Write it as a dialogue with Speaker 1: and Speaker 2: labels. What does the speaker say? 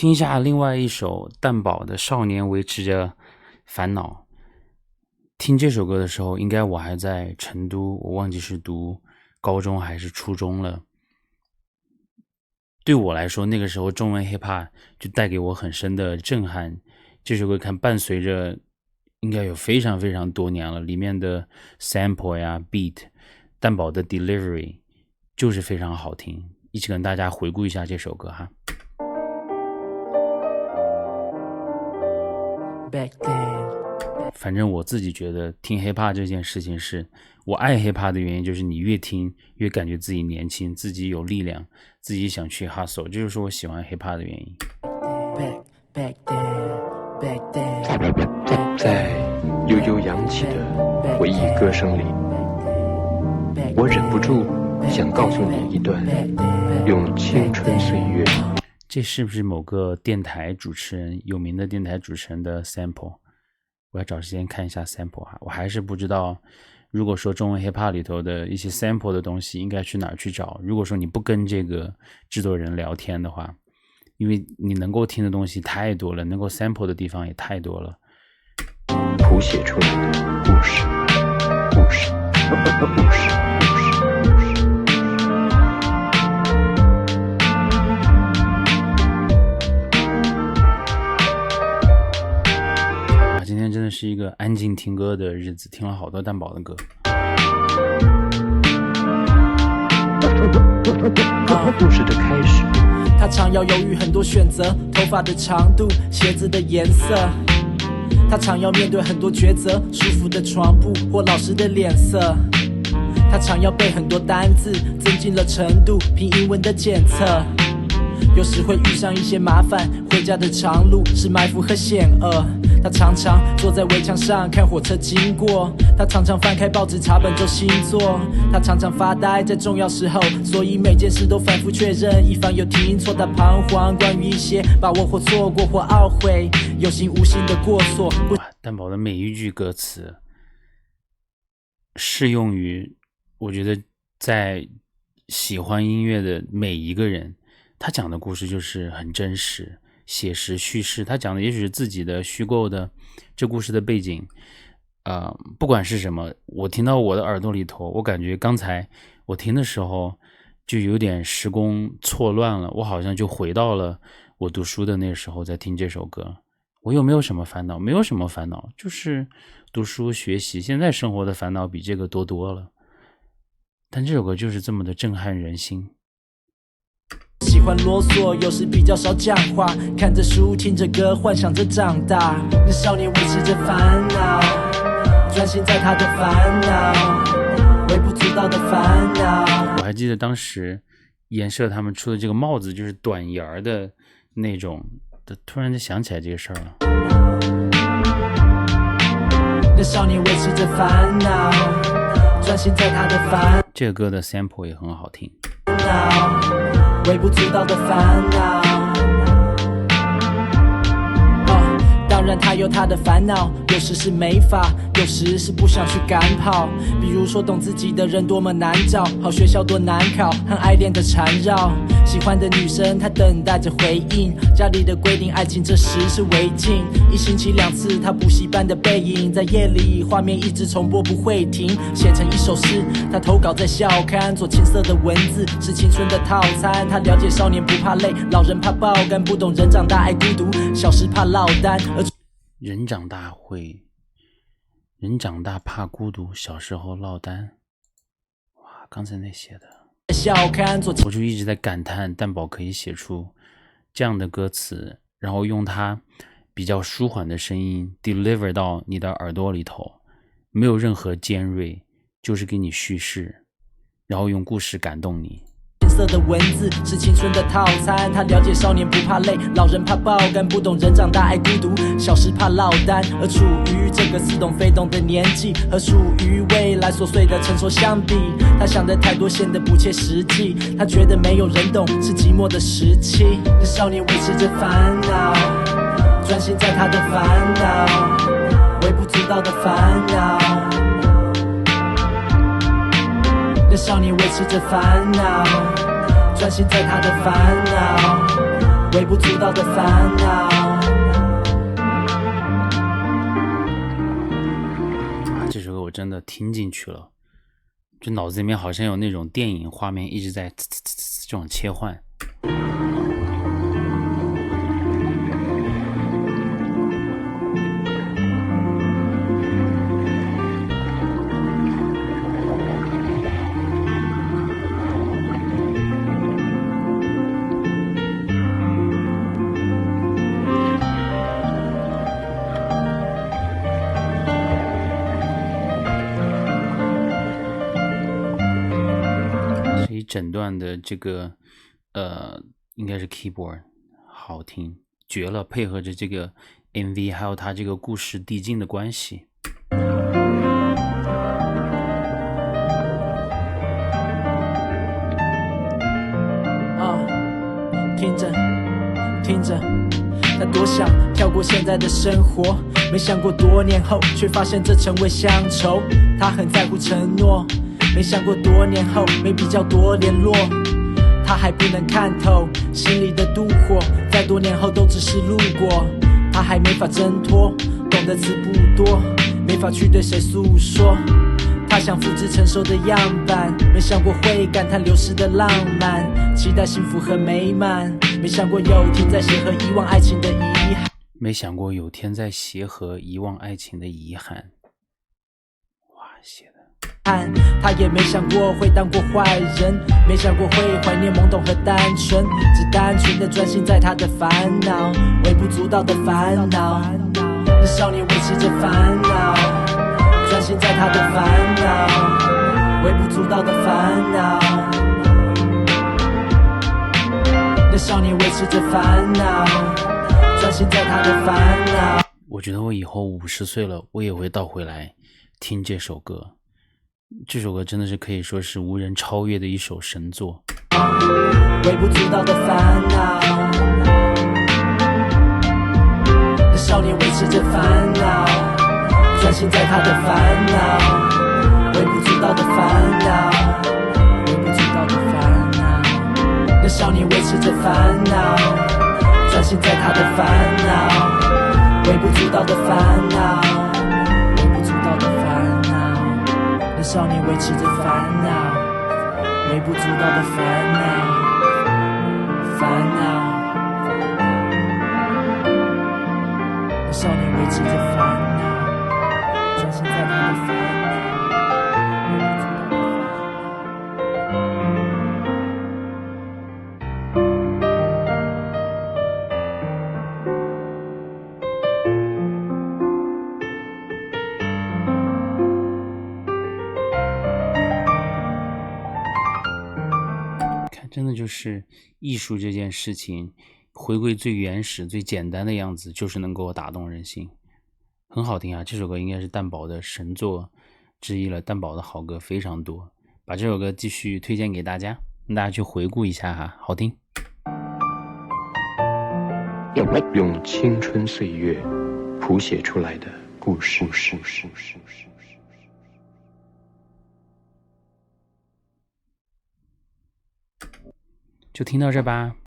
Speaker 1: 听一下另外一首蛋堡的《少年维持着烦恼》。听这首歌的时候，应该我还在成都，我忘记是读高中还是初中了。对我来说，那个时候中文 hiphop 就带给我很深的震撼。这首歌伴随着应该有非常非常多年了，里面的 sample 呀 beat， 蛋堡的 delivery 就是非常好听。一起跟大家回顾一下这首歌哈。反正我自己觉得听 hiphop 这件事情是我爱 hiphop 的原因，就是你越听越感觉自己年轻，自己有力量，自己想去 hustle， 这就是我喜欢 hiphop 的原因。
Speaker 2: 在悠悠扬起的回忆歌声里，我忍不住想告诉你一段用青春岁月。
Speaker 1: 这是不是某个电台主持人，有名的电台主持人的 sample？ 我要找时间看一下 sample 哈，我还是不知道。如果说中文 hiphop 里头的一些 sample 的东西应该去哪儿去找？如果说你不跟这个制作人聊天的话，因为你能够听的东西太多了，能够 sample 的地方也太多了。
Speaker 2: 谱写出来的故事，故事，故事。
Speaker 1: 今天真的是一个安静听歌的日子，听了好多蛋堡的歌。
Speaker 2: 故事的开始，
Speaker 3: 他常要犹豫很多选择，头发的长度，鞋子的颜色。他常要面对很多抉择，舒服的床铺或老师的脸色。他常要背很多单字，增进了程度，拼英文的检测。有时会遇上一些麻烦，回家的长路是埋伏和险恶。他常常坐在围墙上看火车经过，他常常翻开报纸查本周星座，他常常发呆在重要时候，所以每件事都反复确认，以防有听错。他彷徨关于一些把握或错过或懊悔，有形无形的过错。
Speaker 1: 蛋堡的每一句歌词适用于我觉得在喜欢音乐的每一个人。他讲的故事就是很真实写实叙事，他讲的也许是自己的虚构的这故事的背景，不管是什么，我听到我的耳朵里头，我感觉刚才我听的时候就有点时空错乱了，我好像就回到了我读书的那时候在听这首歌。我又没有什么烦恼，没有什么烦恼，就是读书学习，现在生活的烦恼比这个多多了，但这首歌就是这么的震撼人心。
Speaker 3: 喜欢啰嗦，有时比较少讲话，看着书，听着歌，幻想着长大。那少年维持着烦恼，专心在他的烦恼，微不足道的烦恼。
Speaker 1: 我还记得当时颜社他们出的这个帽子就是短檐的那种的，突然就想起来这个事儿了。
Speaker 3: 那少年维持着烦恼，专心在他的烦恼。
Speaker 1: 这个歌的 sample 也很好听。
Speaker 3: 微不足道的烦恼，当然他有他的烦恼，有时是没法，有时是不想去赶跑。比如说懂自己的人多么难找，好学校多难考，和爱恋的缠绕。喜欢的女生她等待着回应，家里的规定爱情这时是违禁。1星期2次她补习班的背影，在夜里画面一直重播不会停，写成一首诗。她投稿在校刊，做青涩的文字是青春的套餐。她了解少年不怕累，老人怕爆肝，不懂人长大爱孤独，小时怕落单。
Speaker 1: 人长大怕孤独，小时候落单。哇，刚才那写的我就一直在感叹蛋堡可以写出这样的歌词，然后用它比较舒缓的声音 deliver 到你的耳朵里头，没有任何尖锐，就是给你叙事，然后用故事感动你。
Speaker 3: 青涩的文字是青春的套餐，他了解少年不怕累，老人怕爆肝，不懂人长大爱孤独，小时怕落单。而处于这个似懂非懂的年纪，和属于未来琐碎的成熟相比，他想的太多显得不切实际，他觉得没有人懂是寂寞的时期。那少年维持着烦恼，专心在他的烦恼，微不足道的烦恼。那少年维持着烦恼，专心在他的烦恼，微不足道的烦恼。
Speaker 1: 这首歌我真的听进去了，就脑子里面好像有那种电影画面一直在这种切换。整段的这个应该是 keyboard 好听绝了，配合着这个 MV 还有它这个故事递进的关系。
Speaker 3: 听着听着，他多想跳过现在的生活，没想过多年后却发现这成为乡愁。他很在乎承诺，没想过多年后没比较多联络。他还不能看透心里的妒火，在多年后都只是路过。他还没法挣脱，懂的词不多，没法去对谁诉说。他想复制成熟的样板，没想过会感叹流逝的浪漫，期待幸福和美满，没想过有天在协和遗忘爱情的遗憾，
Speaker 1: 没想过有天在协和遗忘爱情的遗憾。哇，写的
Speaker 3: 他也没想过会当过坏人，没想过会怀念懵懂和单纯，只单纯的专心在他的烦恼，微不足道的烦恼。那少年维持着烦恼，专心在他的烦恼，微不足道的烦恼。那少年维持着烦恼，专心在他的烦恼。
Speaker 1: 我觉得我以后50岁了，我也会倒回来听这首歌。这首歌真的是可以说是无人超越的一首神作。
Speaker 3: 微不足道的烦恼，那少年维持着烦恼，专心在他的烦恼，微不足道的烦恼，微不足道的烦恼。那少年维持着烦恼，专心在他的烦恼，微不足道的烦恼，微不足道的烦恼。那少年维持着烦恼，微不足道的烦恼，烦恼。那少年维持着烦恼，专心在他的烦恼，微不足道的烦恼。
Speaker 1: 真的就是艺术这件事情回归最原始最简单的样子，就是能够打动人心。很好听啊，这首歌应该是蛋堡的神作之一了，蛋堡的好歌非常多，把这首歌继续推荐给大家，让大家去回顾一下哈，好听。
Speaker 2: 用青春岁月谱写出来的故事。
Speaker 1: 就听到这吧。